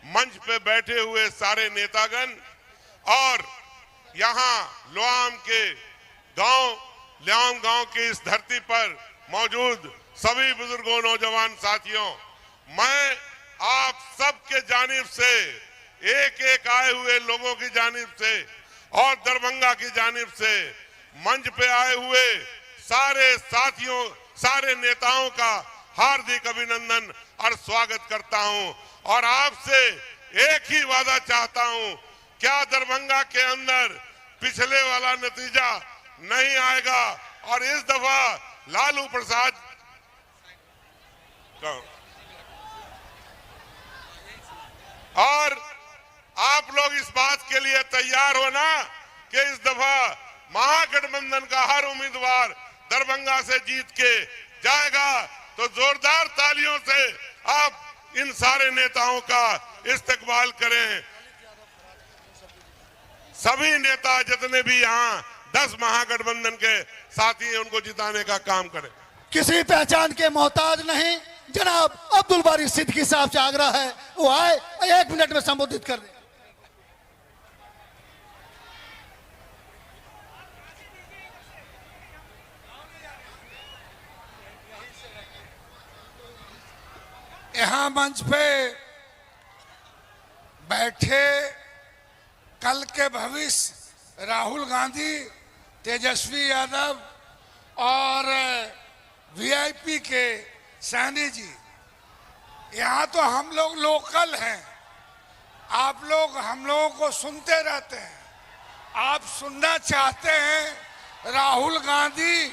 मंच पे बैठे हुए सारे नेतागण और यहाँ लोआम के ल्याम गांव की इस धरती पर मौजूद सभी बुजुर्गों नौजवान साथियों, मैं आप सबके जानिब से एक एक आए हुए लोगों की जानिब से और दरभंगा की जानिब से मंच पे आए हुए सारे साथियों, सारे नेताओं का हार्दिक अभिनंदन और स्वागत करता हूं। और आपसे एक ही वादा चाहता हूं, क्या दरभंगा के अंदर पिछले वाला नतीजा नहीं आएगा और इस दफा लालू प्रसाद और आप लोग इस बात के लिए तैयार हो ना कि इस दफा महागठबंधन का हर उम्मीदवार दरभंगा से जीत के जाएगा। तो जोरदार तालियों से आप इन सारे नेताओं का इस्तकबाल करें। सभी नेता जितने भी यहाँ 10 महागठबंधन के साथी हैं उनको जिताने का काम करें। किसी पहचान के मोहताज नहीं। जनाब अब्दुल बारी सिद्दीकी साहब से आग्रह है वो आए 1 मिनट में संबोधित कर दें। यहाँ मंच पे बैठे कल के भविष्य राहुल गांधी, तेजस्वी यादव और वीआईपी के सैनी जी, यहाँ तो हम लोग लोकल हैं। आप लोग हम लोगों को सुनते रहते हैं। आप सुनना चाहते हैं राहुल गांधी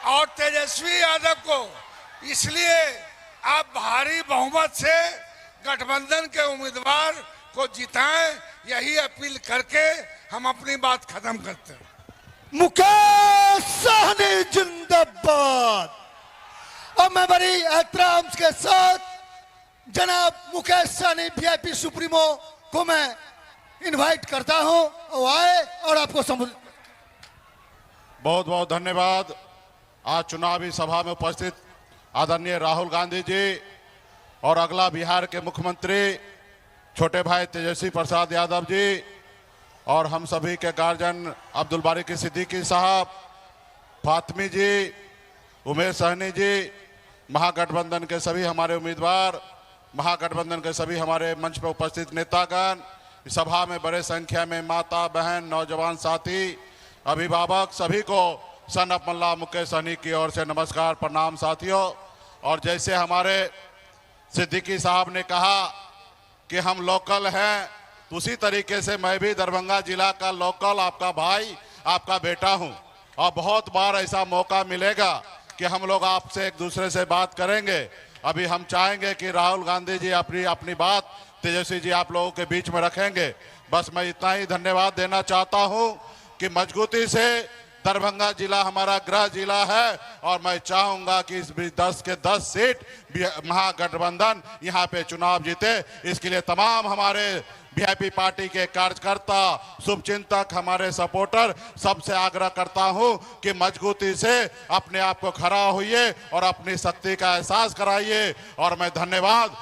और तेजस्वी यादव को, इसलिए आप भारी बहुमत से गठबंधन के उम्मीदवार को जिताएं। यही अपील करके हम अपनी बात खत्म करते हैं। मुकेश सहनी जिंदाबाद। और मैं बड़ी एहतराम के साथ जनाब मुकेश सहनी वीआईपी सुप्रीमो को मैं इनवाइट करता हूं वो आए और आपको संबोधित। बहुत बहुत धन्यवाद। आज चुनावी सभा में उपस्थित आदरणीय राहुल गांधी जी और अगला बिहार के मुख्यमंत्री छोटे भाई तेजस्वी प्रसाद यादव जी और हम सभी के गार्जियन अब्दुल बारी की सिद्दीकी साहब, फातमी जी, उमेश सहनी जी, महागठबंधन के सभी हमारे उम्मीदवार, महागठबंधन के सभी हमारे मंच पर उपस्थित नेतागण, सभा में बड़े संख्या में माता बहन, नौजवान साथी, अभिभावक, सभी को सन ऑफ मल्ला मुकेश सहनी की ओर से नमस्कार, प्रणाम साथियों। और जैसे हमारे सिद्दीकी साहब ने कहा कि हम लोकल हैं, उसी तरीके से मैं भी दरभंगा जिला का लोकल आपका भाई, आपका बेटा हूं। और बहुत बार ऐसा मौका मिलेगा कि हम लोग आपसे एक दूसरे से बात करेंगे। अभी हम चाहेंगे कि राहुल गांधी जी अपनी बात तेजस्वी जी आप लोगों के बीच में रखेंगे। बस मैं इतना ही धन्यवाद देना चाहता हूं कि मजबूती से दरभंगा जिला हमारा गृह जिला है और मैं चाहूंगा कि इस 10 के 10 सीट महागठबंधन यहाँ पे चुनाव जीते। इसके लिए तमाम हमारे वीआईपी पार्टी के कार्यकर्ता, शुभचिंतक, हमारे सपोर्टर सबसे आग्रह करता हूं कि मजबूती से अपने आप को खड़ा होइए और अपनी शक्ति का एहसास कराइए। और मैं धन्यवाद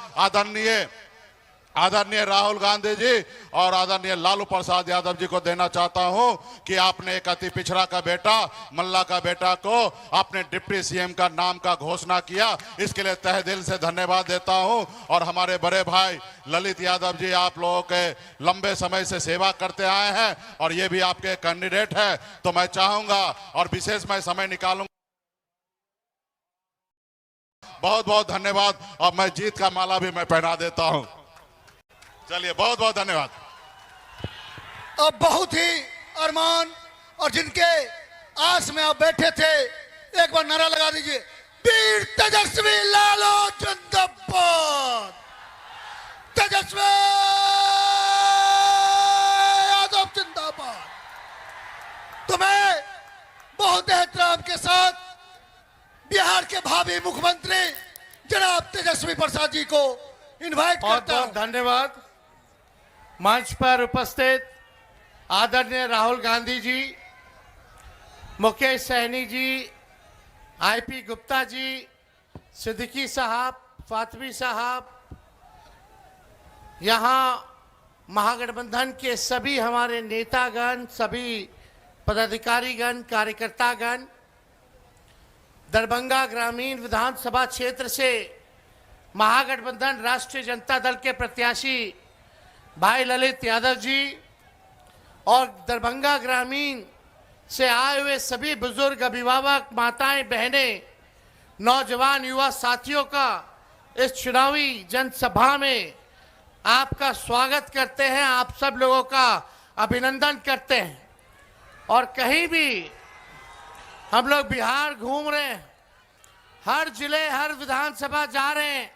आदरणीय राहुल गांधी जी और आदरणीय लालू प्रसाद यादव जी को देना चाहता हूं कि आपने एक अति पिछड़ा का बेटा, मल्ला का बेटा को आपने डिप्टी सीएम का नाम का घोषणा किया। इसके लिए तहे दिल से धन्यवाद देता हूं। और हमारे बड़े भाई ललित यादव जी, आप लोगों के लंबे समय से सेवा करते आए हैं और ये भी आपके कैंडिडेट है, तो मैं चाहूंगा और विशेष मैं समय निकालूंगा। बहुत बहुत धन्यवाद। और मैं जीत का माला भी मैं पहना देता हूं। चलिए, बहुत बहुत धन्यवाद। अब बहुत ही अरमान और जिनके आस में आप बैठे थे, एक बार नारा लगा दीजिए, वीर तेजस्वी लालू जिंदाबाद, तेजस्वी यादव जिंदाबाद। तो मैं बहुत एहतराम के साथ बिहार के भावी मुख्यमंत्री जनाब तेजस्वी प्रसाद जी को इनवाइट करता हूं। बहुत धन्यवाद। मंच पर उपस्थित आदरणीय राहुल गांधी जी, मुकेश सहनी जी, आईपी गुप्ता जी, सिद्दीकी साहब, फातमी साहब, यहाँ महागठबंधन के सभी हमारे नेतागण, सभी पदाधिकारीगण, कार्यकर्तागण, दरभंगा ग्रामीण विधानसभा क्षेत्र से महागठबंधन राष्ट्रीय जनता दल के प्रत्याशी भाई ललित यादव जी और दरभंगा ग्रामीण से आए हुए सभी बुजुर्ग, अभिभावक, माताएं, बहनें, नौजवान, युवा साथियों का इस चुनावी जनसभा में आपका स्वागत करते हैं, आप सब लोगों का अभिनंदन करते हैं। और कहीं भी हम लोग बिहार घूम रहे हैं, हर जिले, हर विधानसभा जा रहे हैं,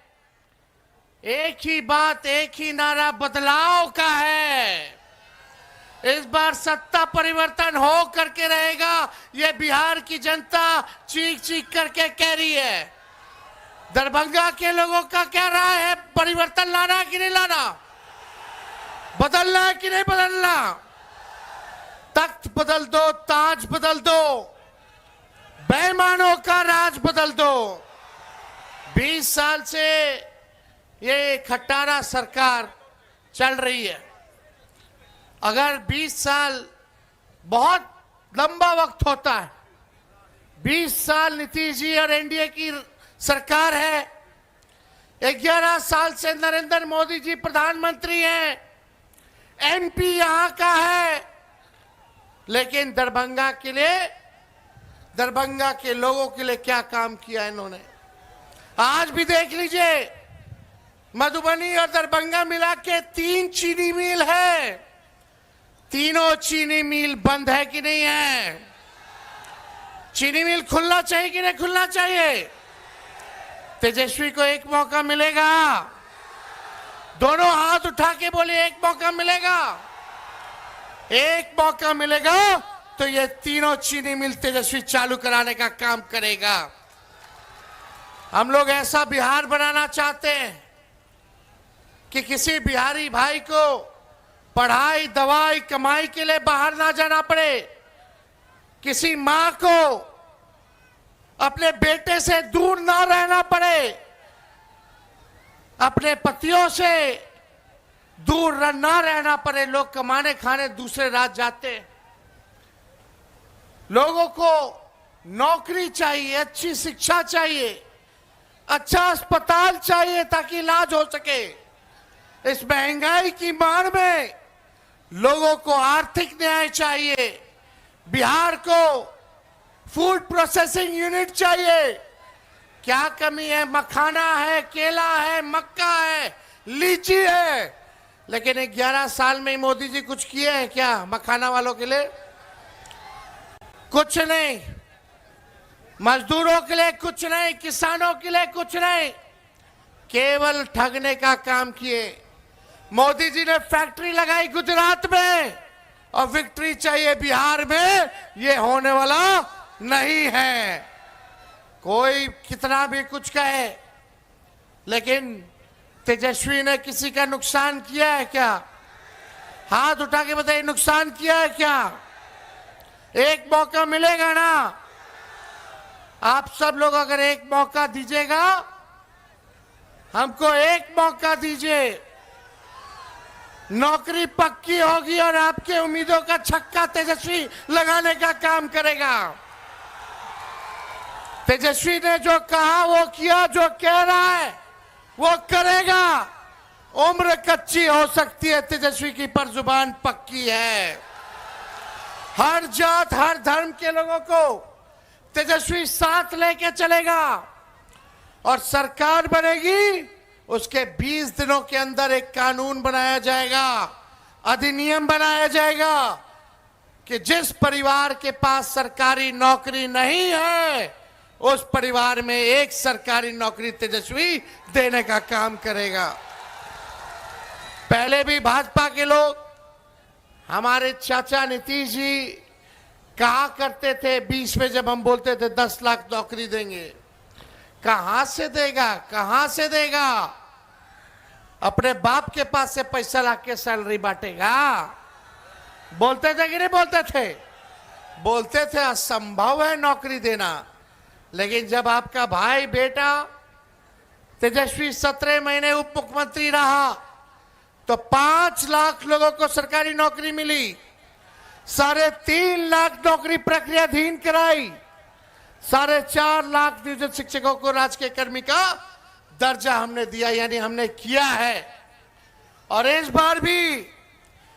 एक ही बात, एक ही नारा बदलाव का है। इस बार सत्ता परिवर्तन हो करके रहेगा, ये बिहार की जनता चीख चीख करके कह रही है। दरभंगा के लोगों का क्या राय है? परिवर्तन लाना है कि नहीं लाना? बदलना है कि नहीं बदलना? तख्त बदल दो, ताज बदल दो, बेईमानों का राज बदल दो। 20 साल से ये खट्टारा सरकार चल रही है। अगर 20 साल बहुत लंबा वक्त होता है, 20 साल नीतीश जी और एनडीए की सरकार है, 11 साल से नरेंद्र मोदी जी प्रधानमंत्री हैं, एमपी यहां का है, लेकिन दरभंगा के लिए, दरभंगा के लोगों के लिए क्या काम किया इन्होंने? आज भी देख लीजिए, मधुबनी और दरभंगा मिला के 3 चीनी मिल है, तीनों चीनी मिल बंद है कि नहीं है? चीनी मिल खुलना चाहिए कि नहीं खुलना चाहिए? तेजस्वी को एक मौका मिलेगा। दोनों हाथ उठा के बोले, एक मौका मिलेगा। एक मौका मिलेगा तो ये तीनों चीनी मिल तेजस्वी चालू कराने का काम करेगा। हम लोग ऐसा बिहार बनाना चाहते हैं कि किसी बिहारी भाई को पढ़ाई, दवाई, कमाई के लिए बाहर ना जाना पड़े, किसी मां को अपने बेटे से दूर ना रहना पड़े, अपने पतियों से दूर ना रहना पड़े। लोग कमाने खाने दूसरे राज्य जाते हैं। लोगों को नौकरी चाहिए, अच्छी शिक्षा चाहिए, अच्छा अस्पताल चाहिए ताकि इलाज हो सके। इस महंगाई की मार में लोगों को आर्थिक न्याय चाहिए। बिहार को फूड प्रोसेसिंग यूनिट चाहिए। क्या कमी है? मखाना है, केला है, मक्का है, लीची है, लेकिन 11 साल में मोदी जी कुछ किए हैं क्या मखाना वालों के लिए? कुछ नहीं। मजदूरों के लिए कुछ नहीं, किसानों के लिए कुछ नहीं, केवल ठगने का काम किए। मोदी जी ने फैक्ट्री लगाई गुजरात में और विक्ट्री चाहिए बिहार में, ये होने वाला नहीं है। कोई कितना भी कुछ कहे, लेकिन तेजस्वी ने किसी का नुकसान किया है क्या? हाथ उठा के बताइए, नुकसान किया है क्या? एक मौका मिलेगा ना? आप सब लोग अगर एक मौका दीजिएगा, हमको एक मौका दीजिए, नौकरी पक्की होगी और आपके उम्मीदों का छक्का तेजस्वी लगाने का काम करेगा। तेजस्वी ने जो कहा वो किया, जो कह रहा है वो करेगा। उम्र कच्ची हो सकती है तेजस्वी की, पर जुबान पक्की है। हर जात, हर धर्म के लोगों को तेजस्वी साथ लेके चलेगा और सरकार बनेगी। उसके 20 दिनों के अंदर एक कानून बनाया जाएगा, अधिनियम बनाया जाएगा कि जिस परिवार के पास सरकारी नौकरी नहीं है, उस परिवार में एक सरकारी नौकरी तेजस्वी देने का काम करेगा। पहले भी भाजपा के लोग, हमारे चाचा नीतीश जी कहा करते थे 20 में, जब हम बोलते थे 10 लाख नौकरी देंगे, कहां से देगा, कहां से देगा? अपने बाप के पास से पैसा लाके सैलरी बांटेगा? बोलते थे कि नहीं बोलते थे? बोलते थे असंभव है नौकरी देना। लेकिन जब आपका भाई बेटा तेजस्वी 17 महीने उप मुख्यमंत्री रहा, तो 5 लाख लोगों को सरकारी नौकरी मिली, 3.5 लाख नौकरी प्रक्रियाधीन कराई, 4.5 लाख नियोजित शिक्षकों को राजकीय कर्मी का दर्जा हमने दिया, यानी हमने किया है। और इस बार भी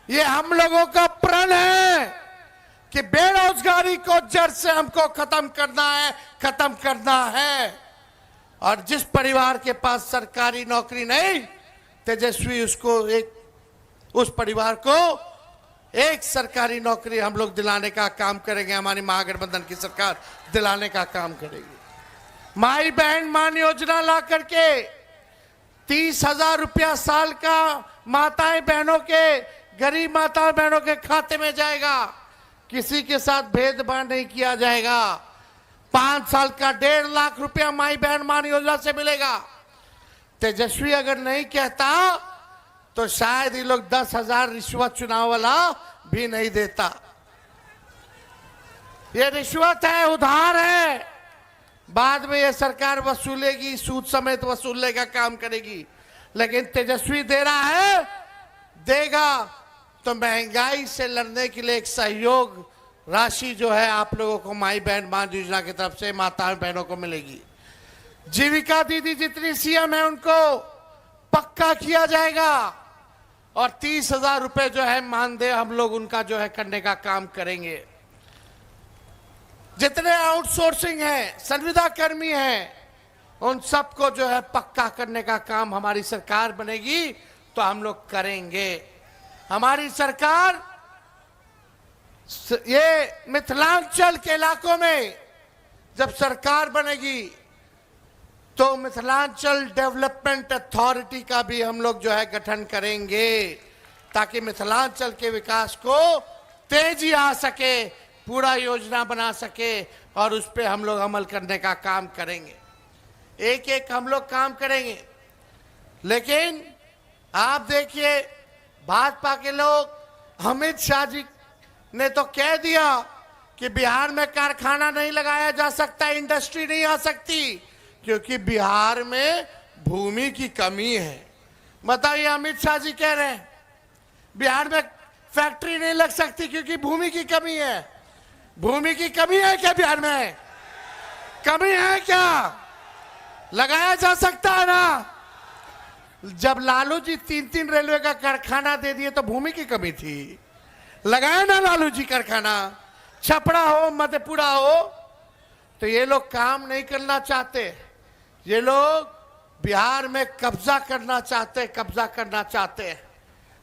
ये हम लोगों का प्रण है कि बेरोजगारी को जड़ से हमको खत्म करना है। और जिस परिवार के पास सरकारी नौकरी नहीं, तेजस्वी उस परिवार को एक सरकारी नौकरी हम लोग दिलाने का काम करेंगे। हमारी महागठबंधन की सरकार दिलाने का काम करेगी। माई बहन मान योजना ला करके 30,000 रुपया साल का माताएं बहनों के, गरीब माताएं बहनों के खाते में जाएगा। किसी के साथ भेदभाव नहीं किया जाएगा। 5 साल का 1.5 लाख रुपया माई बहन मान योजना से मिलेगा। तेजस्वी अगर नहीं कहता तो शायद ये लोग 10,000 रिश्वत चुनाव वाला भी नहीं देता। ये रिश्वत है, उधार है, बाद में ये सरकार वसूलेगी, सूद समेत वसूलने का काम करेगी। लेकिन तेजस्वी दे रहा है, देगा तो महंगाई से लड़ने के लिए एक सहयोग राशि जो है आप लोगों को माई बहन मान योजना की तरफ से माता बहनों को मिलेगी। जीविका दीदी जितनी सीएम है उनको पक्का किया जाएगा और 30,000 रुपए जो है मानदेय हम लोग उनका जो है करने का काम करेंगे। जितने आउटसोर्सिंग है, संविदा कर्मी हैं, उन सबको जो है पक्का करने का काम हमारी सरकार बनेगी तो हम लोग करेंगे। हमारी सरकार ये मिथिलांचल के इलाकों में जब सरकार बनेगी तो मिथिलांचल डेवलपमेंट अथॉरिटी का भी हम लोग जो है गठन करेंगे ताकि मिथिलांचल के विकास को तेजी आ सके, पूरा योजना बना सके और उस पे हम लोग अमल करने का काम करेंगे। एक एक हम लोग काम करेंगे। लेकिन आप देखिए भाजपा के लोग, अमित शाह जी ने तो कह दिया कि बिहार में कारखाना नहीं लगाया जा सकता, इंडस्ट्री नहीं आ सकती क्योंकि बिहार में भूमि की कमी है। बताइए, अमित शाह जी कह रहे हैं बिहार में फैक्ट्री नहीं लग सकती क्योंकि भूमि की कमी है। भूमि की कमी है क्या बिहार में? कमी है क्या? लगाया जा सकता है ना। जब लालू जी 3-3 रेलवे का कारखाना दे दिए तो भूमि की कमी थी, लगाया ना लालू जी कारखाना। छपरा हो, मधेपुरा हो, तो ये लोग काम नहीं करना चाहते। ये लोग बिहार में कब्जा करना चाहते हैं।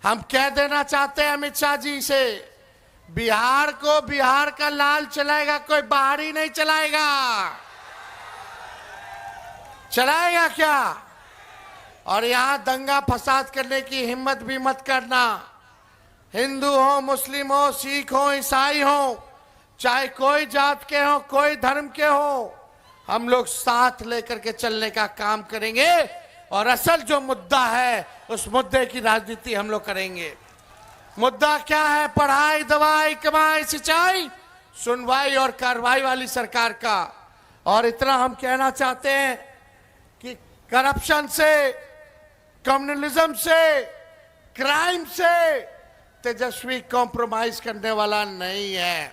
हम कह देना चाहते हैं अमित शाह जी से, बिहार को बिहार का लाल चलाएगा, कोई बाहरी नहीं चलाएगा। चलाएगा क्या? और यहां दंगा फसाद करने की हिम्मत भी मत करना। हिंदू हो, मुस्लिम हो, सिख हो, ईसाई हो, चाहे कोई जात के हो, कोई धर्म के हो, हम लोग साथ लेकर के चलने का काम करेंगे और असल जो मुद्दा है उस मुद्दे की राजनीति हम लोग करेंगे। मुद्दा क्या है? पढ़ाई, दवाई, कमाई, सिंचाई, सुनवाई और कार्रवाई वाली सरकार का। और इतना हम कहना चाहते हैं कि करप्शन से, कम्युनलिज्म से, क्राइम से तेजस्वी कॉम्प्रोमाइज करने वाला नहीं है।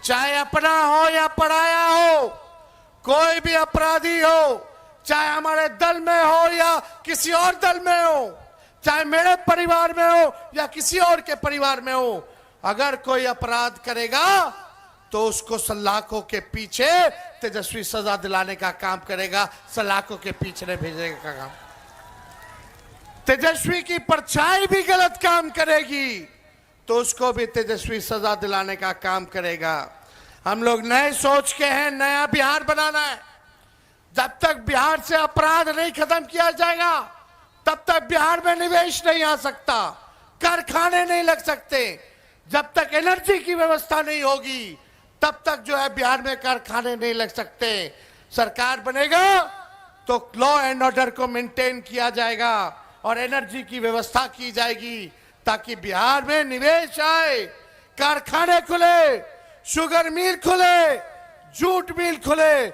चाहे अपना हो या पराया हो, कोई भी अपराधी हो, चाहे हमारे दल में हो या किसी और दल में हो, चाहे मेरे परिवार में हो या किसी और के परिवार में हो, अगर कोई अपराध करेगा तो उसको सलाखों के पीछे तेजस्वी सजा दिलाने का काम करेगा, सलाखों के पीछे भेजने का काम। तेजस्वी की परछाई भी गलत काम करेगी तो उसको भी तेजस्वी सजा दिलाने का काम करेगा। हम लोग नए सोच के हैं, नया बिहार बनाना है। जब तक बिहार से अपराध नहीं खत्म किया जाएगा तब तक बिहार में निवेश नहीं आ सकता, कारखाने नहीं लग सकते। जब तक एनर्जी की व्यवस्था नहीं होगी तब तक जो है बिहार में कारखाने नहीं लग सकते। सरकार बनेगा तो लॉ एंड ऑर्डर को मेंटेन किया जाएगा और एनर्जी की व्यवस्था की जाएगी ताकि बिहार में निवेश आए, कारखाने खुले, शुगर मिल खुले, जूट मिल खुले,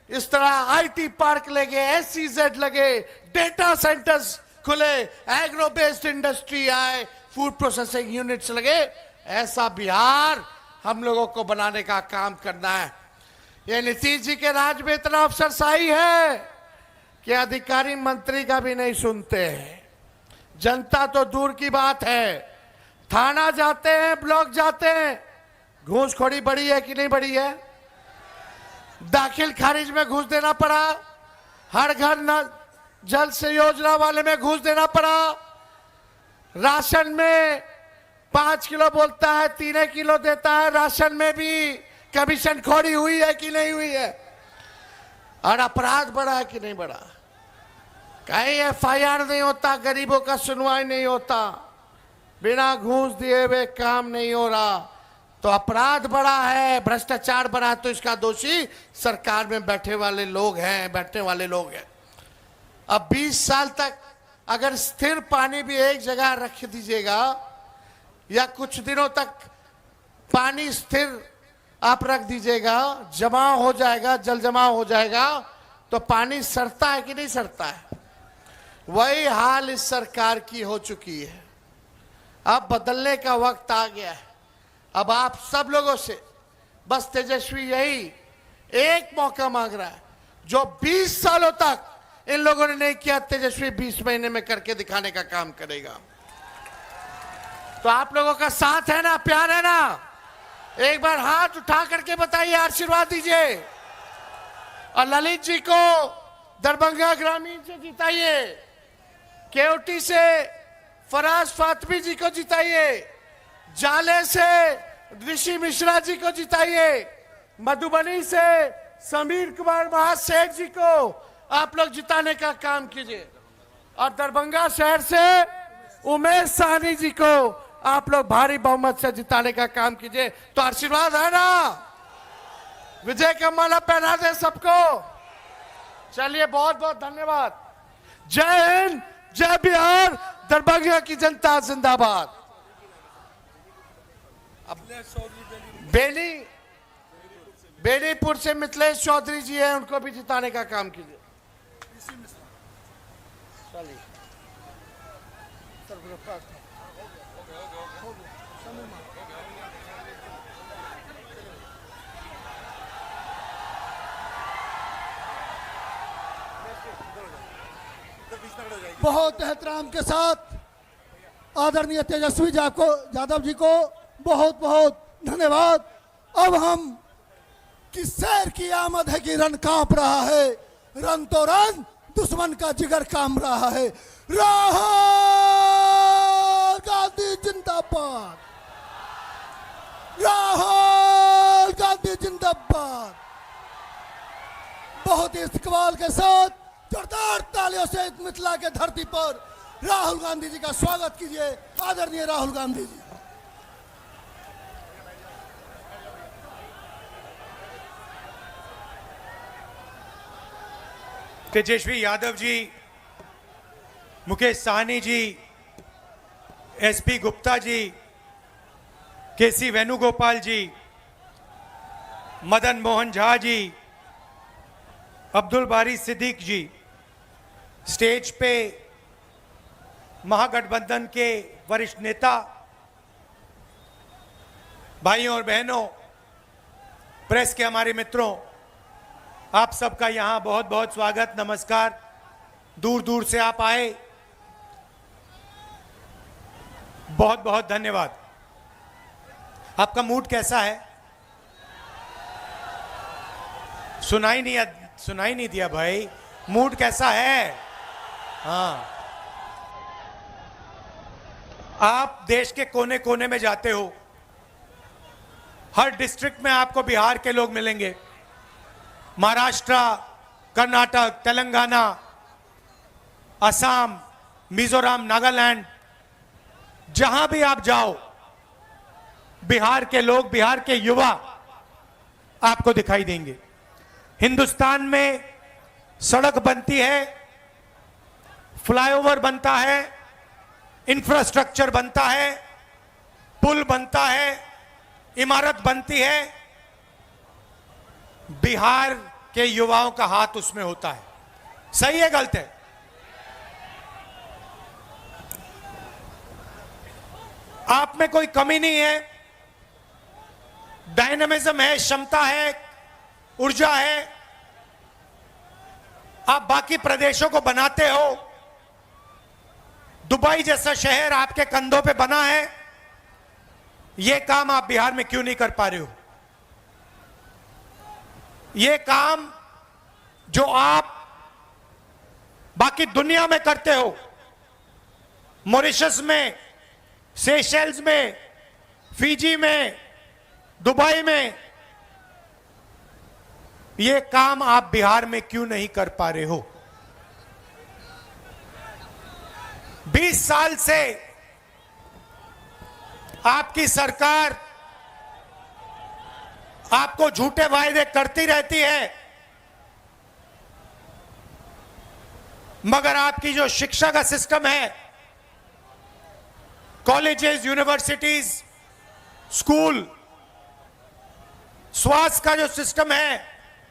इस तरह आईटी पार्क लगे, एसईजेड लगे, डेटा सेंटर्स खुले, एग्रो बेस्ड इंडस्ट्री आए, फूड प्रोसेसिंग यूनिट्स लगे, ऐसा बिहार हम लोगों को बनाने का काम करना है। ये नीतीश जी के राज में इतना अफसरशाही है कि अधिकारी मंत्री का भी नहीं सुनते हैं। जनता तो दूर की बात है, थाना जाते हैं, ब्लॉक जाते हैं, घूसखोरी बढ़ी है कि नहीं बढ़ी है? दाखिल खारिज में घूस देना पड़ा, हर घर न जल से योजना वाले में घूस देना पड़ा, राशन में 5 किलो बोलता है 3 किलो देता है, राशन में भी कमीशन खोरी हुई है कि नहीं हुई है? और अपराध बढ़ा है कि नहीं बढ़ा? कहीं FIR नहीं होता, गरीबों का सुनवाई नहीं होता, बिना घूस दिए हुए काम नहीं हो रहा, तो अपराध बढ़ा है, भ्रष्टाचार बढ़ा, तो इसका दोषी सरकार में बैठे वाले लोग हैं, बैठने वाले लोग हैं। अब 20 साल तक अगर स्थिर पानी भी एक जगह रख दीजिएगा या कुछ दिनों तक पानी स्थिर आप रख दीजिएगा, जमा हो जाएगा, जल जमा हो जाएगा, तो पानी सड़ता है कि नहीं सड़ता है? वही हाल इस सरकार की हो चुकी है। अब बदलने का वक्त आ गया है। अब आप सब लोगों से बस तेजस्वी यही एक मौका मांग रहा है, जो 20 सालों तक इन लोगों ने नहीं किया, तेजस्वी 20 महीने में करके दिखाने का काम करेगा। तो आप लोगों का साथ है ना, प्यार है ना? एक बार हाथ उठा करके बताइए, आशीर्वाद दीजिए। और ललित जी को दरभंगा ग्रामीण से जिताइए, केवटी से फराज फातमी जी को जिताइए, जाले से ऋषि मिश्रा जी को जिताइए, मधुबनी से समीर कुमार महासेठ जी को आप लोग जिताने का काम कीजिए, और दरभंगा शहर से उमेश साहनी जी को आप लोग भारी बहुमत से जिताने का काम कीजिए। तो आशीर्वाद है ना? विजय का माला पहना दे सबको। चलिए, बहुत बहुत धन्यवाद। जय हिंद, जय बिहार, दरभंगा की जनता जिंदाबाद। बेनीपुर से मिथिलेश चौधरी जी हैं, उनको भी जिताने का काम कीजिए। चलिए, बहुत एहतराम के साथ आदरणीय तेजस्वी यादव जी को बहुत बहुत धन्यवाद। अब हम किस शहर की आमद है कि रन कांप रहा है, रन तो रन, दुश्मन का जिगर काम रहा है। राहुल गांधी जिंदाबाद, राहुल गांधी जिंदाबाद। बहुत ही इस्तकबाल के साथ जोरदार तालियों से मिथिला के धरती पर राहुल गांधी जी का स्वागत कीजिए। आदरणीय राहुल गांधी जी। तेजस्वी यादव जी, मुकेश साहनी जी, SP गुप्ता जी, KC वेणुगोपाल जी, मदन मोहन झा जी, अब्दुल बारी सिद्दीक जी, स्टेज पे महागठबंधन के वरिष्ठ नेता, भाइयों और बहनों, प्रेस के हमारे मित्रों, आप सबका यहाँ बहुत बहुत स्वागत, नमस्कार। दूर दूर से आप आए, बहुत बहुत धन्यवाद। आपका मूड कैसा है? सुनाई नहीं दिया भाई। मूड कैसा है? हाँ, आप देश के कोने कोने में जाते हो, हर डिस्ट्रिक्ट में आपको बिहार के लोग मिलेंगे, महाराष्ट्र, कर्नाटक, तेलंगाना, असम, मिजोरम, नागालैंड, जहां भी आप जाओ, बिहार के लोग, बिहार के युवा आपको दिखाई देंगे। हिंदुस्तान में सड़क बनती है, फ्लाईओवर बनता है, इंफ्रास्ट्रक्चर बनता है, पुल बनता है, इमारत बनती है, बिहार के युवाओं का हाथ उसमें होता है। सही है गलत है? आप में कोई कमी नहीं है, डायनामिज्म है, क्षमता है, ऊर्जा है, आप बाकी प्रदेशों को बनाते हो। दुबई जैसा शहर आपके कंधों पे बना है, यह काम आप बिहार में क्यों नहीं कर पा रहे हो? यह काम जो आप बाकी दुनिया में करते हो, मॉरिशस में, सेशेल्स में, फिजी में, दुबई में, यह काम आप बिहार में क्यों नहीं कर पा रहे हो? 20 साल से आपकी सरकार आपको झूठे वायदे करती रहती है, मगर आपकी जो शिक्षा का सिस्टम है, कॉलेजेस, यूनिवर्सिटीज, स्कूल, स्वास्थ्य का जो सिस्टम है,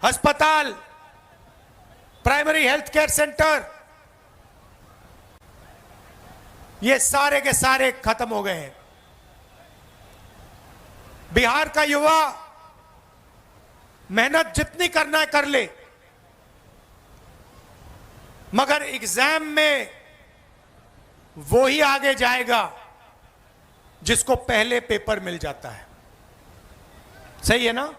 अस्पताल, प्राइमरी हेल्थ केयर सेंटर, ये सारे के सारे खत्म हो गए हैं। बिहार का युवा मेहनत जितनी करना है कर ले, मगर एग्जाम में वो ही आगे जाएगा जिसको पहले पेपर मिल जाता है। सही है ना?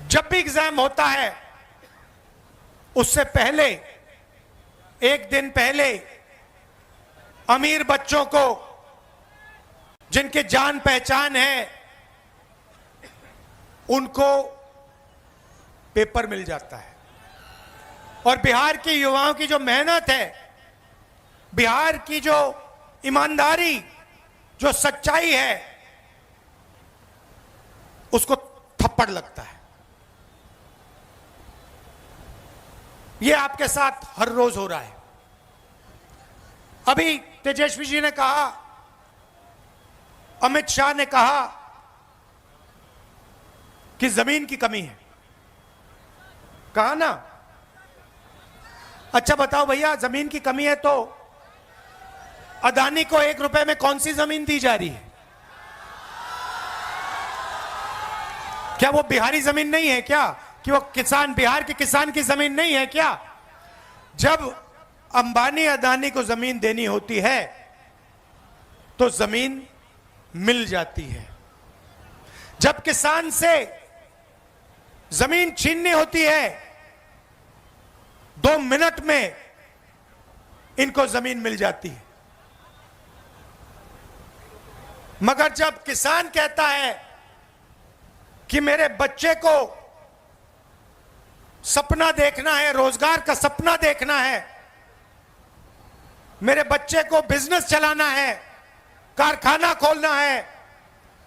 जब भी एग्जाम होता है, उससे पहले, एक दिन पहले, अमीर बच्चों को, जिनके जान पहचान है, उनको पेपर मिल जाता है। और बिहार के युवाओं की जो मेहनत है, बिहार की जो ईमानदारी, जो सच्चाई है, उसको थप्पड़ लगता है। यह आपके साथ हर रोज हो रहा है। अभी तेजस्वी जी ने कहा, अमित शाह ने कहा कि जमीन की कमी है। कहा ना? अच्छा बताओ भैया, जमीन की कमी है तो अदानी को 1 रुपए में कौन सी जमीन दी जा रही है? क्या वो बिहारी जमीन नहीं है क्या? कि वो किसान, बिहार के किसान की जमीन नहीं है क्या? जब अंबानी अदानी को जमीन देनी होती है तो जमीन मिल जाती है। जब किसान से जमीन छीननी होती है, 2 मिनट में इनको जमीन मिल जाती है। मगर जब किसान कहता है कि मेरे बच्चे को सपना देखना है, रोजगार का सपना देखना है, मेरे बच्चे को बिजनेस चलाना है, कारखाना खोलना है,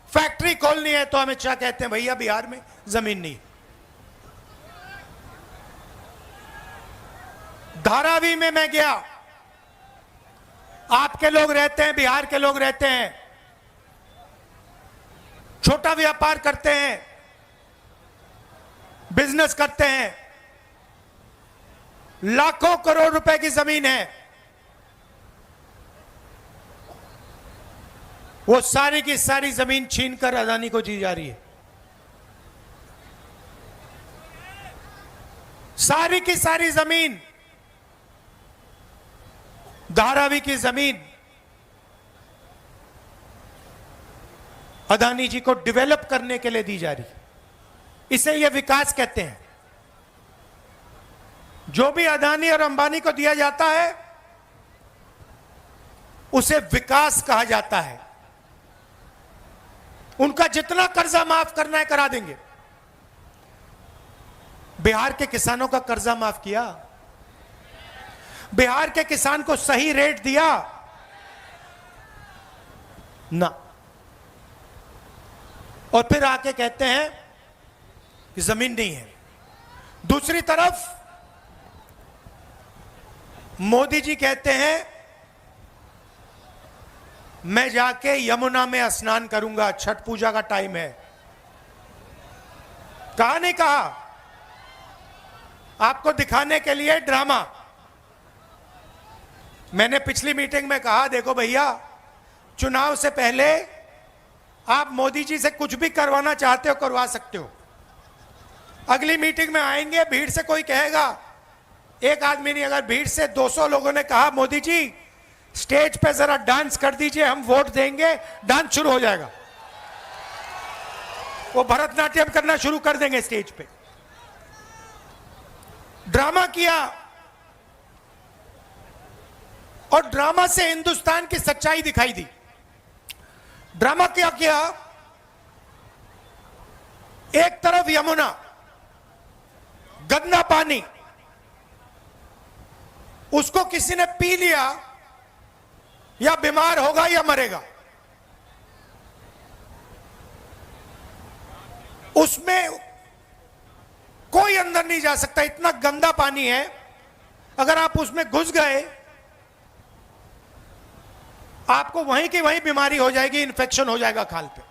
फैक्ट्री खोलनी है, तो अमित शाह कहते हैं भैया बिहार में जमीन नहीं। धारावी में मैं गया, आपके लोग रहते हैं, बिहार के लोग रहते हैं, छोटा व्यापार करते हैं, बिजनेस करते हैं, लाखों करोड़ रुपए की जमीन है, वो सारी की सारी जमीन छीनकर अदानी को दी जा रही है। सारी की सारी जमीन, धारावी की जमीन अदानी जी को डेवलप करने के लिए दी जा रही है। इसे यह विकास कहते हैं। जो भी अदानी और अंबानी को दिया जाता है उसे विकास कहा जाता है। उनका जितना कर्जा माफ करना है करा देंगे। बिहार के किसानों का कर्जा माफ किया, बिहार के किसान को सही रेट दिया ना, और फिर आके कहते हैं कि जमीन नहीं है। दूसरी तरफ मोदी जी कहते हैं मैं जाके यमुना में स्नान करूंगा, छठ पूजा का टाइम है। कहा नहीं कहा? आपको दिखाने के लिए ड्रामा। मैंने पिछली मीटिंग में कहा, देखो भैया, चुनाव से पहले आप मोदी जी से कुछ भी करवाना चाहते हो करवा सकते हो। अगली मीटिंग में आएंगे, भीड़ से कोई कहेगा, एक आदमी नहीं, अगर भीड़ से 200 लोगों ने कहा मोदी जी स्टेज पे जरा डांस कर दीजिए, हम वोट देंगे, डांस शुरू हो जाएगा। वो भरतनाट्यम करना शुरू कर देंगे स्टेज पे। ड्रामा किया और ड्रामा से हिंदुस्तान की सच्चाई दिखाई दी। ड्रामा क्या किया? एक तरफ यमुना, गंदा पानी, उसको किसी ने पी लिया या बीमार होगा या मरेगा। उसमें कोई अंदर नहीं जा सकता, इतना गंदा पानी है। अगर आप उसमें घुस गए, आपको वहीं की वहीं बीमारी हो जाएगी, इन्फेक्शन हो जाएगा खाल पे।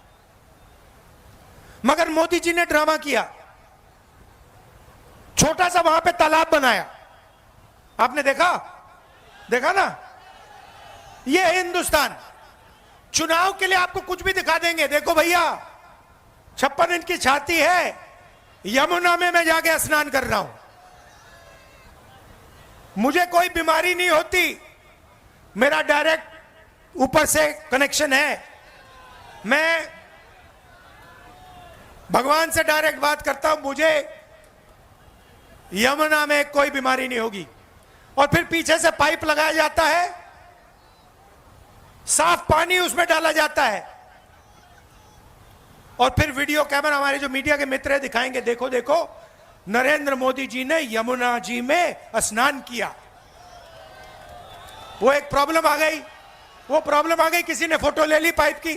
मगर मोदी जी ने ड्रामा किया, छोटा सा वहां पे तालाब बनाया। आपने देखा ना? ये हिंदुस्तान। चुनाव के लिए आपको कुछ भी दिखा देंगे। देखो भैया, 56 इंच की छाती है, यमुना में मैं जाके स्नान कर रहा हूं, मुझे कोई बीमारी नहीं होती, मेरा डायरेक्ट ऊपर से कनेक्शन है, मैं भगवान से डायरेक्ट बात करता हूं, मुझे यमुना में कोई बीमारी नहीं होगी। और फिर पीछे से पाइप लगाया जाता है, साफ पानी उसमें डाला जाता है, और फिर वीडियो कैमरा, हमारे जो मीडिया के मित्र है, दिखाएंगे, देखो देखो नरेंद्र मोदी जी ने यमुना जी में स्नान किया। वो एक प्रॉब्लम आ गई, किसी ने फोटो ले ली पाइप की,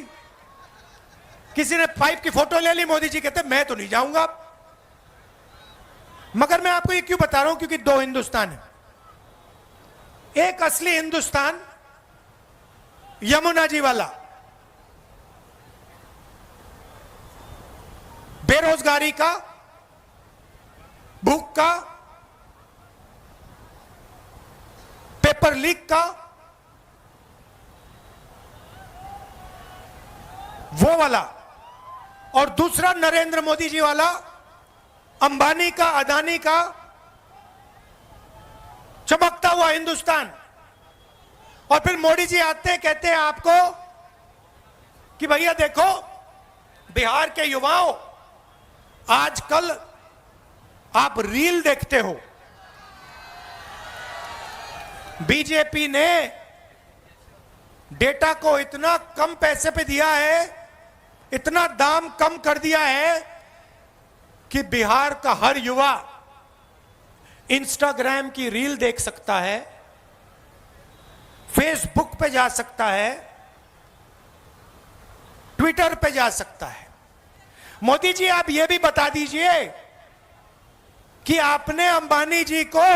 किसी ने पाइप की फोटो ले ली। मोदी जी कहते मैं तो नहीं जाऊंगा। मगर मैं आपको ये क्यों बता रहा हूं? क्योंकि दो हिंदुस्तान है। एक असली हिंदुस्तान यमुना जी वाला, बेरोजगारी का, भूख का, पेपर लीक का, वो वाला। और दूसरा नरेंद्र मोदी जी वाला, अंबानी का, अदानी का चमकता हुआ हिंदुस्तान। और फिर मोदी जी आते हैं, कहते हैं आपको कि भैया देखो, बिहार के युवाओं, आजकल आप रील देखते हो, बीजेपी ने डेटा को इतना कम पैसे पे दिया है, इतना दाम कम कर दिया है कि बिहार का हर युवा इंस्टाग्राम की रील देख सकता है, फेसबुक पे जा सकता है, ट्विटर पे जा सकता है। मोदी जी आप ये भी बता दीजिए कि आपने अंबानी जी को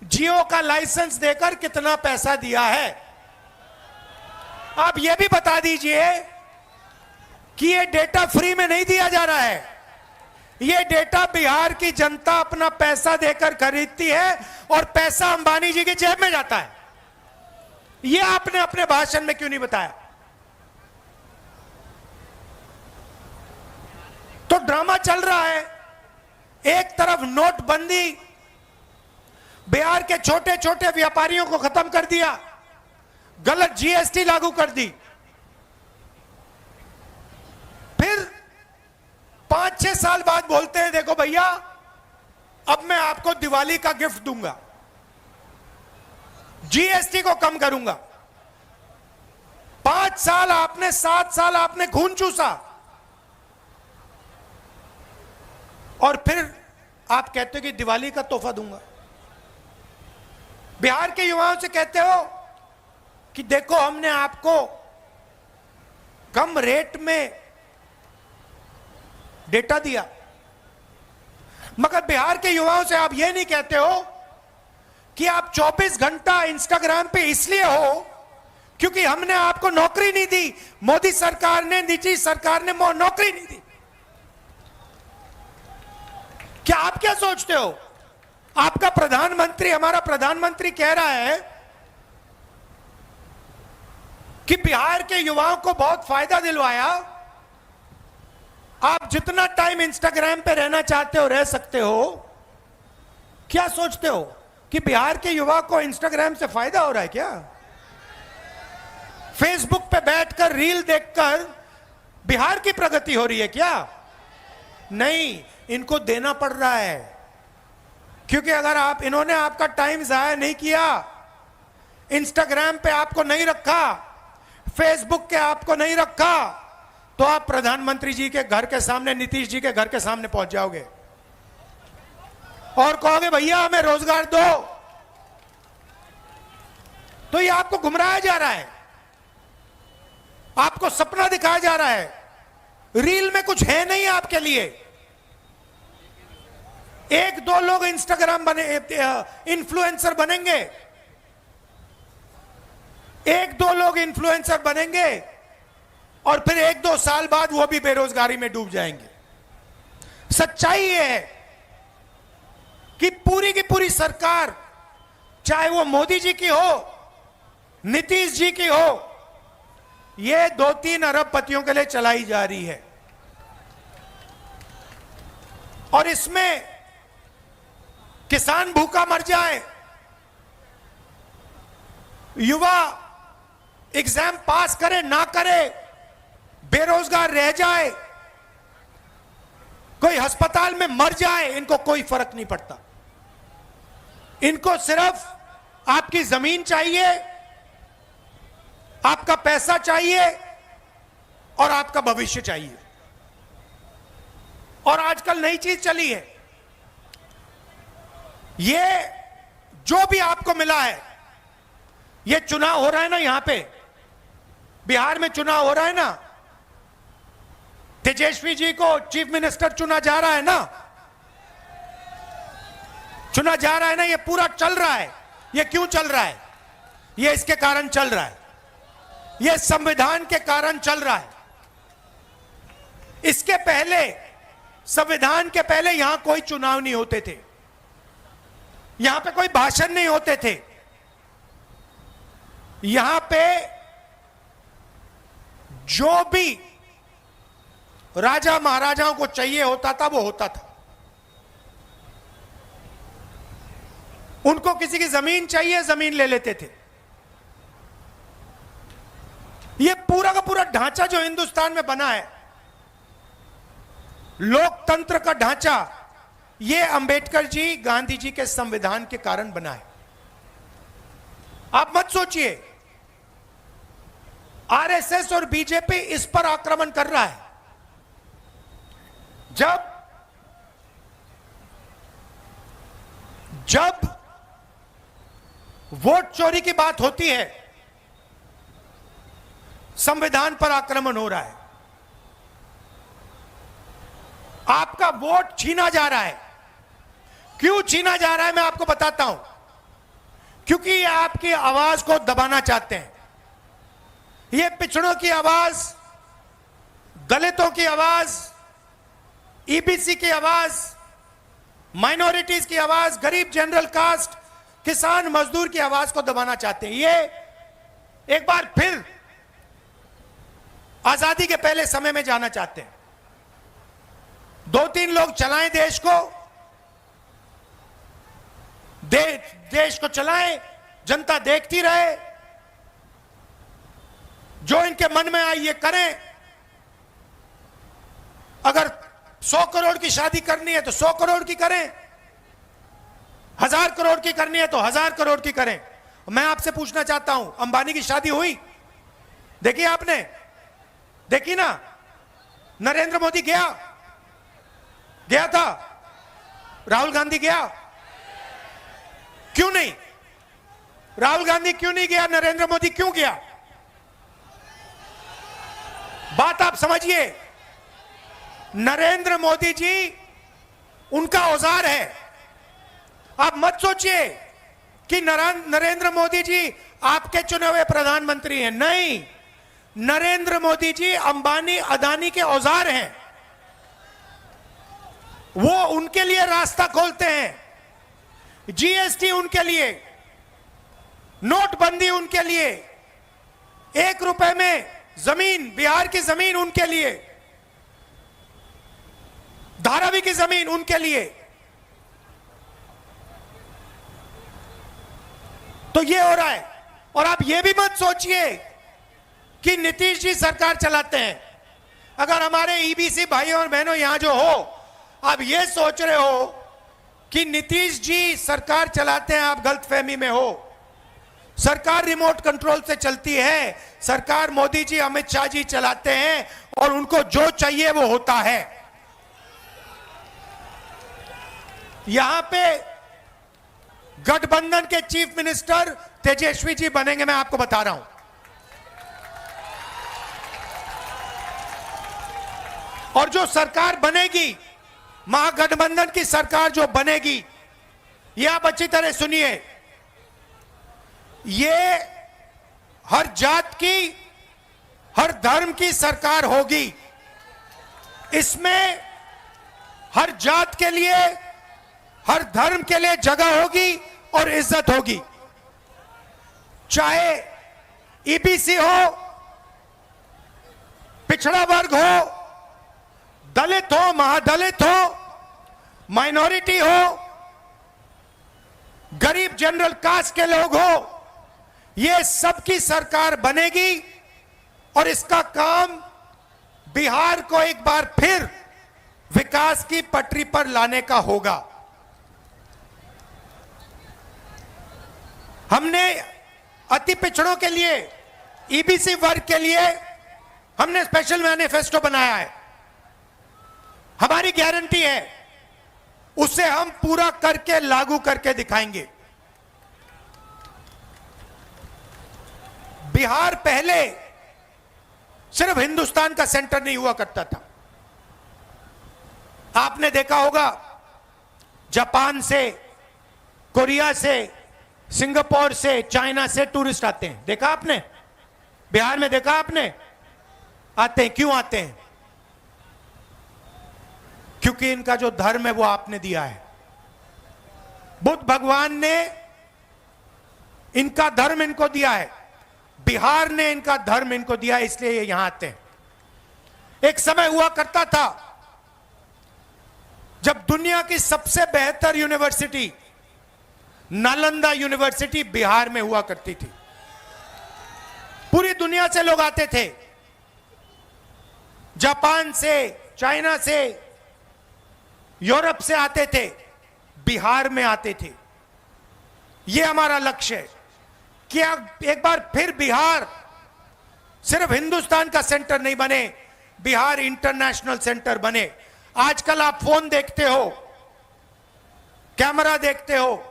जियो का लाइसेंस देकर कितना पैसा दिया है। आप ये भी बता दीजिए कि ये डेटा फ्री में नहीं दिया जा रहा है, ये डेटा बिहार की जनता अपना पैसा देकर खरीदती है और पैसा अंबानी जी की जेब में जाता है। ये आपने अपने भाषण में क्यों नहीं बताया? तो ड्रामा चल रहा है। एक तरफ नोटबंदी, बिहार के छोटे छोटे व्यापारियों को खत्म कर दिया, गलत जीएसटी लागू कर दी, फिर 5-6 साल बाद बोलते हैं देखो भैया अब मैं आपको दिवाली का गिफ्ट दूंगा, जीएसटी को कम करूंगा। 5 साल आपने, 7 साल आपने खून चूसा, और फिर आप कहते हो कि दिवाली का तोहफा दूंगा। बिहार के युवाओं से कहते हो कि देखो हमने आपको कम रेट में डेटा दिया, मगर बिहार के युवाओं से आप यह नहीं कहते हो कि आप 24 घंटा इंस्टाग्राम पे इसलिए हो क्योंकि हमने आपको नौकरी नहीं दी, मोदी सरकार ने, निजी सरकार ने नौकरी नहीं दी। क्या आप क्या सोचते हो? आपका प्रधानमंत्री, हमारा प्रधानमंत्री कह रहा है कि बिहार के युवाओं को बहुत फायदा दिलवाया। आप जितना टाइम इंस्टाग्राम पे रहना चाहते हो रह सकते हो। क्या सोचते हो कि बिहार के युवा को इंस्टाग्राम से फायदा हो रहा है क्या? फेसबुक पे बैठकर रील देखकर बिहार की प्रगति हो रही है क्या? नहीं, इनको देना पड़ रहा है। क्योंकि अगर इन्होंने आपका टाइम जाया नहीं किया, इंस्टाग्राम पे आपको नहीं रखा, फेसबुक के आपको नहीं रखा, तो आप प्रधानमंत्री जी के घर के सामने, नीतीश जी के घर के सामने पहुंच जाओगे और कहोगे भैया हमें रोजगार दो। तो ये आपको गुमराया जा रहा है, आपको सपना दिखाया जा रहा है। रील में कुछ है नहीं आपके लिए। एक दो लोग इंस्टाग्राम इन्फ्लुएंसर बनेंगे, एक दो लोग इन्फ्लुएंसर बनेंगे और फिर एक दो साल बाद वो भी बेरोजगारी में डूब जाएंगे। सच्चाई ये है कि पूरी की पूरी सरकार, चाहे वो मोदी जी की हो, नीतीश जी की हो, ये 2-3 अरबपतियों के लिए चलाई जा रही है। और इसमें किसान भूखा मर जाए, युवा एग्जाम पास करे ना करे, बेरोजगार रह जाए, कोई अस्पताल में मर जाए, इनको कोई फर्क नहीं पड़ता। इनको सिर्फ आपकी जमीन चाहिए, आपका पैसा चाहिए और आपका भविष्य चाहिए। और आजकल नई चीज चली है, ये जो भी आपको मिला है, ये चुनाव हो रहा है ना, यहां पे बिहार में चुनाव हो रहा है ना, तेजस्वी जी को चीफ मिनिस्टर चुना जा रहा है ना, चुना जा रहा है ना, ये पूरा चल रहा है। ये क्यों चल रहा है? ये इसके कारण चल रहा है, ये संविधान के कारण चल रहा है। इसके पहले, संविधान के पहले यहां कोई चुनाव नहीं होते थे, यहां पे कोई भाषण नहीं होते थे, यहां पे जो भी राजा महाराजाओं को चाहिए होता था वो होता था। उनको किसी की जमीन चाहिए, जमीन ले लेते थे। ये पूरा का पूरा ढांचा जो हिंदुस्तान में बना है, लोकतंत्र का ढांचा, ये अंबेडकर जी, गांधी जी के संविधान के कारण बना है। आप मत सोचिए आरएसएस और बीजेपी इस पर आक्रमण कर रहा है। जब वोट चोरी की बात होती है, संविधान पर आक्रमण हो रहा है। आपका वोट छीना जा रहा है। क्यों छीना जा रहा है मैं आपको बताता हूं। क्योंकि ये आपकी आवाज को दबाना चाहते हैं। ये पिछड़ों की आवाज, दलितों की आवाज, ईबीसी की आवाज, माइनॉरिटीज की आवाज, गरीब जनरल कास्ट, किसान मजदूर की आवाज को दबाना चाहते हैं। ये एक बार फिर आजादी के पहले समय में जाना चाहते हैं। 2-3 लोग चलाएं देश को, देश को चलाएं, जनता देखती रहे, जो इनके मन में आए ये करें। अगर 100 करोड़ की शादी करनी है तो 100 करोड़ की करें, 1000 करोड़ की करनी है तो 1000 करोड़ की करें। मैं आपसे पूछना चाहता हूं, अंबानी की शादी हुई? देखी आपने? देखी ना? नरेंद्र मोदी गया था? राहुल गांधी गया? क्यों नहीं? राहुल गांधी क्यों नहीं गया? नरेंद्र मोदी क्यों गया? बात आप समझिए। नरेंद्र मोदी जी उनका औजार है। आप मत सोचिए कि नरेंद्र मोदी जी आपके चुने हुए प्रधानमंत्री हैं। नहीं, नरेंद्र मोदी जी अंबानी अदानी के औजार हैं। वो उनके लिए रास्ता खोलते हैं। जीएसटी उनके लिए, नोटबंदी उनके लिए, 1 रुपए में जमीन, बिहार की जमीन उनके लिए, धारावी की जमीन उनके लिए। तो ये हो रहा है। और आप ये भी मत सोचिए कि नीतीश जी सरकार चलाते हैं। अगर हमारे ईबीसी भाइयों और बहनों यहां जो हो, आप ये सोच रहे हो कि नीतीश जी सरकार चलाते हैं, आप गलतफहमी में हो। सरकार रिमोट कंट्रोल से चलती है। सरकार मोदी जी, अमित शाह जी चलाते हैं और उनको जो चाहिए वो होता है। यहां पे गठबंधन के चीफ मिनिस्टर तेजस्वी जी बनेंगे, मैं आपको बता रहा हूं। और जो सरकार बनेगी, महागठबंधन की सरकार जो बनेगी, ये आप अच्छी तरह सुनिए, ये हर जात की, हर धर्म की सरकार होगी। इसमें हर जात के लिए, हर धर्म के लिए जगह होगी और इज्जत होगी। चाहे ईबीसी हो, पिछड़ा वर्ग हो, दलित हो, महादलित हो, माइनॉरिटी हो, गरीब जनरल कास्ट के लोग हो, ये सबकी सरकार बनेगी। और इसका काम बिहार को एक बार फिर विकास की पटरी पर लाने का होगा। हमने अति पिछड़ों के लिए, ईबीसी वर्ग के लिए हमने स्पेशल मैनिफेस्टो बनाया है। हमारी गारंटी है, उसे हम पूरा करके लागू करके दिखाएंगे। बिहार पहले सिर्फ हिंदुस्तान का सेंटर नहीं हुआ करता था। आपने देखा होगा, जापान से, कोरिया से, सिंगापुर से, चाइना से टूरिस्ट आते हैं। देखा आपने? बिहार में देखा आपने? आते हैं। क्यों आते हैं? क्योंकि इनका जो धर्म है वो आपने दिया है। बुद्ध भगवान ने इनका धर्म इनको दिया है, बिहार ने इनका धर्म इनको दिया है, इसलिए ये यहां आते हैं। एक समय हुआ करता था जब दुनिया की सबसे बेहतर यूनिवर्सिटी नालंदा यूनिवर्सिटी बिहार में हुआ करती थी। पूरी दुनिया से लोग आते थे, जापान से, चाइना से, यूरोप से आते थे, बिहार में आते थे। यह हमारा लक्ष्य है कि एक बार फिर बिहार सिर्फ हिंदुस्तान का सेंटर नहीं बने, बिहार इंटरनेशनल सेंटर बने। आजकल आप फोन देखते हो, कैमरा देखते हो,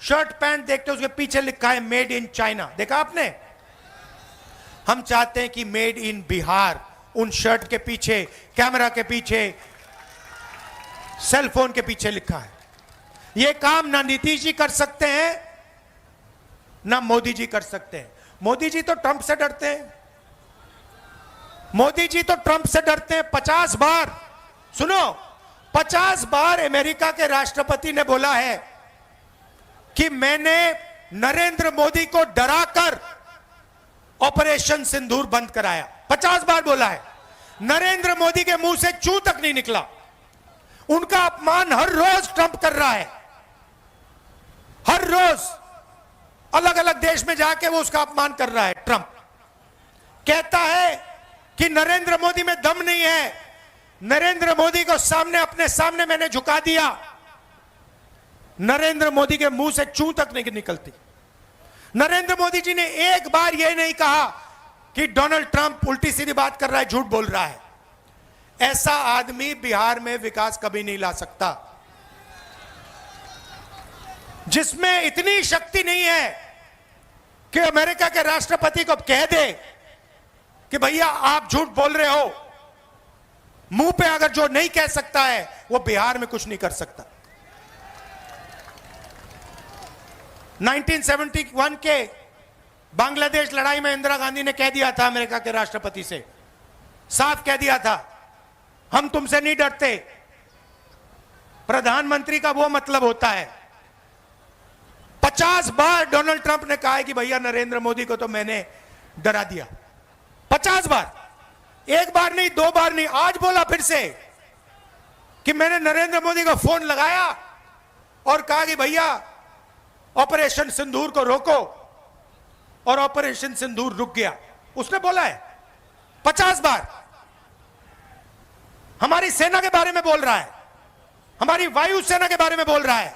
शर्ट पैंट देखते हो, उसके पीछे लिखा है मेड इन चाइना। देखा आपने? हम चाहते हैं कि मेड इन बिहार उन शर्ट के पीछे, कैमरा के पीछे, सेल फोन के पीछे लिखा है। यह काम ना नीतीश जी कर सकते हैं, ना मोदी जी कर सकते हैं। मोदी जी तो ट्रंप से डरते हैं। मोदी जी तो ट्रंप से डरते हैं। 50 बार, सुनो, 50 बार अमेरिका के राष्ट्रपति ने बोला है कि मैंने नरेंद्र मोदी को डराकर ऑपरेशन सिंदूर बंद कराया। 50 बार बोला है। नरेंद्र मोदी के मुंह से चू तक नहीं निकला। उनका अपमान हर रोज ट्रंप कर रहा है। हर रोज अलग अलग देश में जाके वो उसका अपमान कर रहा है। ट्रंप कहता है कि नरेंद्र मोदी में दम नहीं है। नरेंद्र मोदी को सामने, अपने सामने मैंने झुका दिया। नरेंद्र मोदी के मुंह से चू तक नहीं निकलती। नरेंद्र मोदी जी ने एक बार यह नहीं कहा कि डोनाल्ड ट्रंप उल्टी सीधी बात कर रहा है, झूठ बोल रहा है। ऐसा आदमी बिहार में विकास कभी नहीं ला सकता। जिसमें इतनी शक्ति नहीं है कि अमेरिका के राष्ट्रपति को कह दे कि भैया आप झूठ बोल रहे हो। मुंह पे अगर जो नहीं कह सकता है, वो बिहार में कुछ नहीं कर सकता। 1971 के बांग्लादेश लड़ाई में इंदिरा गांधी ने कह दिया था अमेरिका के राष्ट्रपति से, साफ कह दिया था, हम तुमसे नहीं डरते। प्रधानमंत्री का वो मतलब होता है। 50 बार डोनाल्ड ट्रंप ने कहा है कि भैया नरेंद्र मोदी को तो मैंने डरा दिया 50 बार, एक बार नहीं, 2 बार नहीं, आज बोला फिर से कि मैंने नरेंद्र मोदी का फोन लगाया और कहा कि भैया ऑपरेशन सिंदूर को रोको, और ऑपरेशन सिंदूर रुक गया। उसने बोला है 50 बार। हमारी सेना के बारे में बोल रहा है, हमारी वायु सेना के बारे में बोल रहा है,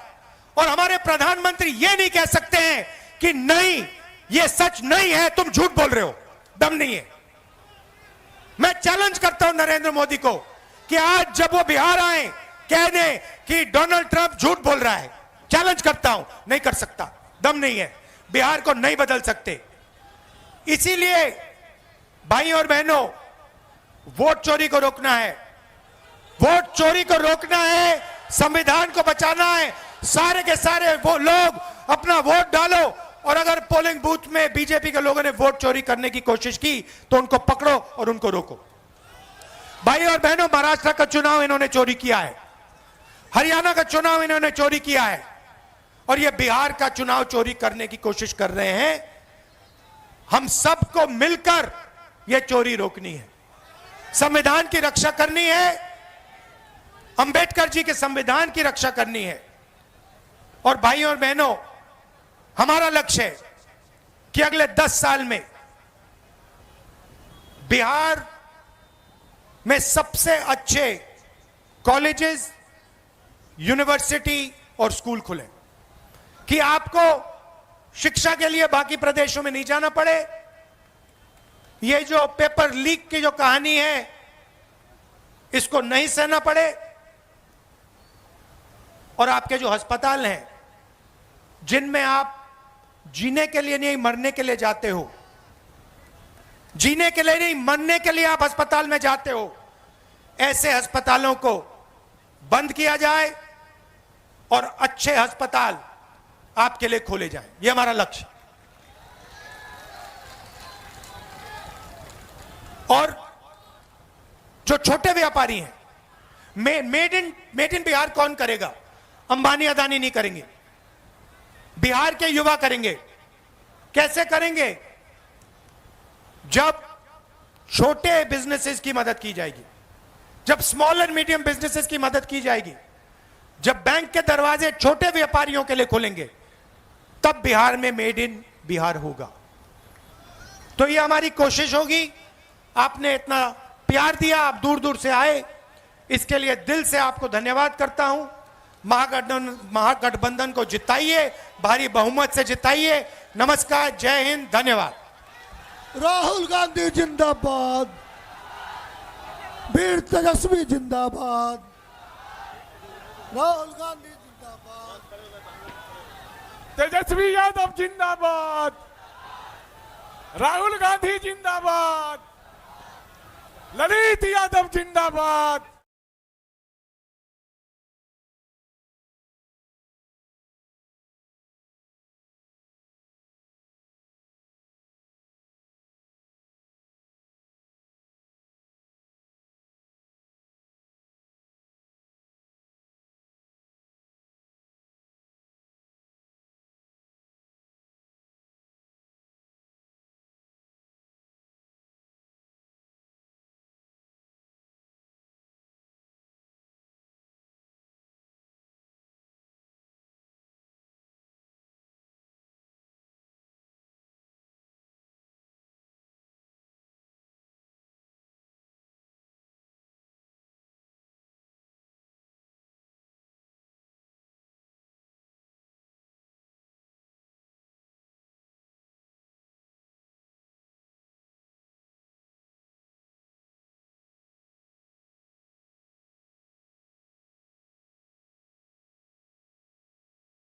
और हमारे प्रधानमंत्री ये नहीं कह सकते हैं कि नहीं ये सच नहीं है, तुम झूठ बोल रहे हो, दम नहीं है। मैं चैलेंज करता हूं नरेंद्र मोदी को कि आज जब वो बिहार आए कह दें कि डोनाल्ड ट्रंप झूठ बोल रहा है। चैलेंज करता हूं, नहीं कर सकता, दम नहीं है, बिहार को नहीं बदल सकते। इसीलिए भाई और बहनों, वोट चोरी को रोकना है, वोट चोरी को रोकना है, संविधान को बचाना है। सारे के सारे वो लोग अपना वोट डालो, और अगर पोलिंग बूथ में बीजेपी के लोगों ने वोट चोरी करने की कोशिश की तो उनको पकड़ो और उनको रोको। भाई और बहनों, महाराष्ट्र का चुनाव इन्होंने चोरी किया है, हरियाणा का चुनाव इन्होंने चोरी किया है, और ये बिहार का चुनाव चोरी करने की कोशिश कर रहे हैं। हम सबको मिलकर यह चोरी रोकनी है, संविधान की रक्षा करनी है, अंबेडकर जी के संविधान की रक्षा करनी है। और भाई और बहनों, हमारा लक्ष्य है कि अगले 10 साल में बिहार में सबसे अच्छे कॉलेजेस, यूनिवर्सिटी और स्कूल खुले, कि आपको शिक्षा के लिए बाकी प्रदेशों में नहीं जाना पड़े। ये जो पेपर लीक की जो कहानी है इसको नहीं सहना पड़े, और आपके जो अस्पताल हैं जिनमें आप जीने के लिए नहीं मरने के लिए जाते हो, जीने के लिए नहीं मरने के लिए आप अस्पताल में जाते हो, ऐसे अस्पतालों को बंद किया जाए और अच्छे अस्पताल आपके लिए खोले जाएं। ये हमारा लक्ष्य। और जो छोटे व्यापारी हैं, मेड इन बिहार कौन करेगा? अंबानी अदानी नहीं करेंगे, बिहार के युवा करेंगे। कैसे करेंगे? जब छोटे बिजनेसेस की मदद की जाएगी, जब स्मॉल एंड मीडियम बिजनेसेस की मदद की जाएगी, जब बैंक के दरवाजे छोटे व्यापारियों के लिए खुलेंगे, तब बिहार में मेड इन बिहार होगा। तो ये हमारी कोशिश होगी। आपने इतना प्यार दिया, आप दूर दूर से आए, इसके लिए दिल से आपको धन्यवाद करता हूं। महागठबंधन को जिताइए, भारी बहुमत से जिताइए। नमस्कार, जय हिंद, धन्यवाद। राहुल गांधी जिंदाबाद, वीर तेजस्वी जिंदाबाद, राहुल गांधी जिंदाबाद, तेजस्वी यादव जिंदाबाद, राहुल गांधी जिंदाबाद, ललित यादव जिंदाबाद,